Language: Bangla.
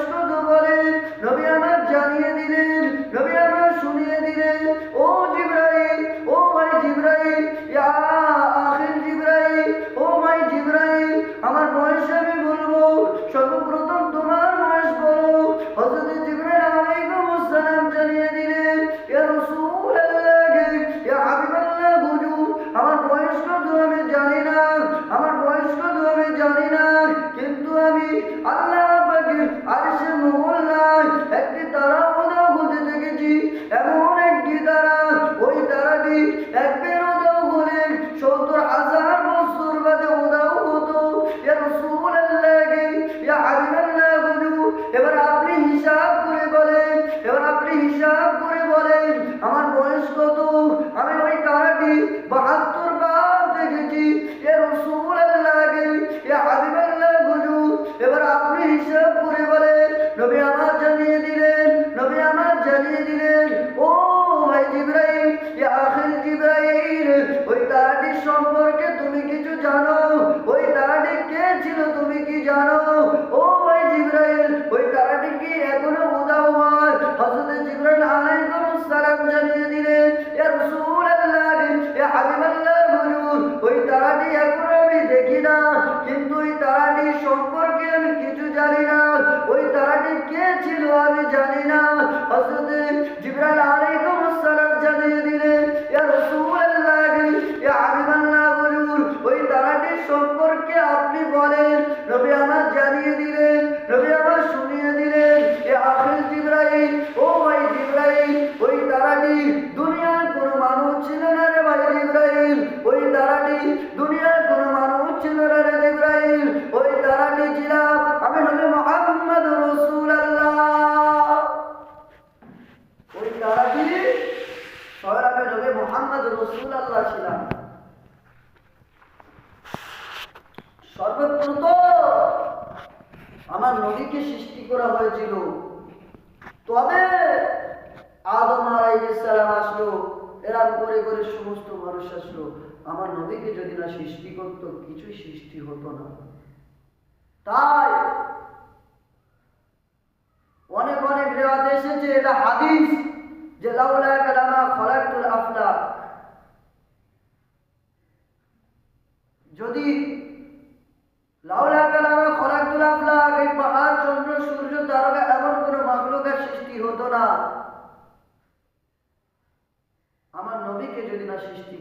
বয়স কত বলেন। নবী আমার জানিয়ে দিলেন, নবী আমার শুনিয়ে দিলেন, ও জিবরাইল, ও ভাই জিবরাইল, ইয়া আখির জিবরাইল, ও ভাই জিবরাইল, আমার বয়স আমি বলবো, সর্বপ্রথম তোমার বয়স বলো। হযরত জিবরাইল আলাইহিস সালাম জানিয়ে দিলেন, ইয়া রাসূলুল্লাহ, ইয়া হাবিবাল্লাহ, হুজুর, আমার বয়স কত আমি জানি না, আমার বয়স কত আমি জানি না, কিন্তু আমি আল্লাহ পাকের আরশের মহল্লায় একটি তারা উদয় হতে দেখেছি। এমন একটি তারা, ওই তারাটি একবার উদয় হলে ৭০,০০০ বছর বাদে উদয় হতো। ইয়া রাসূলুল্লাহ, ইয়া হাবিবাল্লাহ, হুজুর, এবার আপনি হিসাব করে বলেন, এবার আপনি হিসাব করে বলেন আমার বয়স কত। আমি ওই তারাটি ৭২ বার দেখেছি। ইয়া রাসূলুল্লাহ, ইয়া হাবিবাল্লাহ, হুজুর, এবার আপনি হিসাব করে বলেন। নবী আমার জানিয়ে দিলেন, নবী আমার জানিয়ে দিলেন, ও ভাই জিবরাইল, ইয়া আখির জিবরাইল, ওই তারাটির সম্পর্কে তুমি কিছু জানো? ওই তারাটি কে ছিল তুমি কি জানো? ও ভাই জিবরাইল, ওই তারাটি কি এখনো উদীয়মান? হযরত জিবরাইল আলাইহিস সালাম জানিয়ে দিলেন, ইয়া রাসূলুল্লাহ, ইয়া হাবিবাল্লাহ, হুজুর, ওই তারাটি এখনো আমি দেখি না, কিন্তু ওই তারাটি সম্পর্কে আমি কিছু জানি না। ওই তারাটি কে ছিল আমি জানি না। হযরত জিবরাইল আলাইহিস সালাম জানিয়ে দিলেন, ইয়া রাসূলুল্লাহ, ইয়া হাবিবাল্লাহ, হুজুর, ওই তারাটির সম্পর্কে আপনি বলেন। নবী আমার জানিয়ে দিলেন, নবী আমার শুনিয়ে দিলেন, ইয়া আখির জিবরাইল, ও ভাই জিবরাইল, ওই তারাটি দুনিয়ার কোনো মানুষ ছিল না রে ভাই জিবরাইল, ওই তারাটি দুনিয়ার কোনো মানুষ ছিল না রে জিবরাইল, ওই তারাটি ছিলাম আমি নবী মুহাম্মদ রাসূলুল্লাহ। ওই তারাটি স্বয়ং আমি নবী মুহাম্মদ রাসূলুল্লাহ ছিলাম। সর্বপ্রথম আমার নবীকে সৃষ্টি করা হয়েছিল, তবে আদম আলাইহিস সালাম আসলো, এরা করে করে সমস্ত মানুষ আসলো। আমার নবীকে যদি না সৃষ্টি করতো, কিছুই সৃষ্টি হতো না। তাই অনেক অনেক রিওয়ায়াতে এসেছে, এটা হাদিস, যে লাউলা কালামা খলাকতুল আফলাক, যদি লাউলা কালামা খলাকতুল আফলাক, এই পাহাড়, চন্দ্র, সূর্য, তারকা, এমন কোনো মাখলুকের সৃষ্টি হতো না আমার নবীকে যদি না সৃষ্টি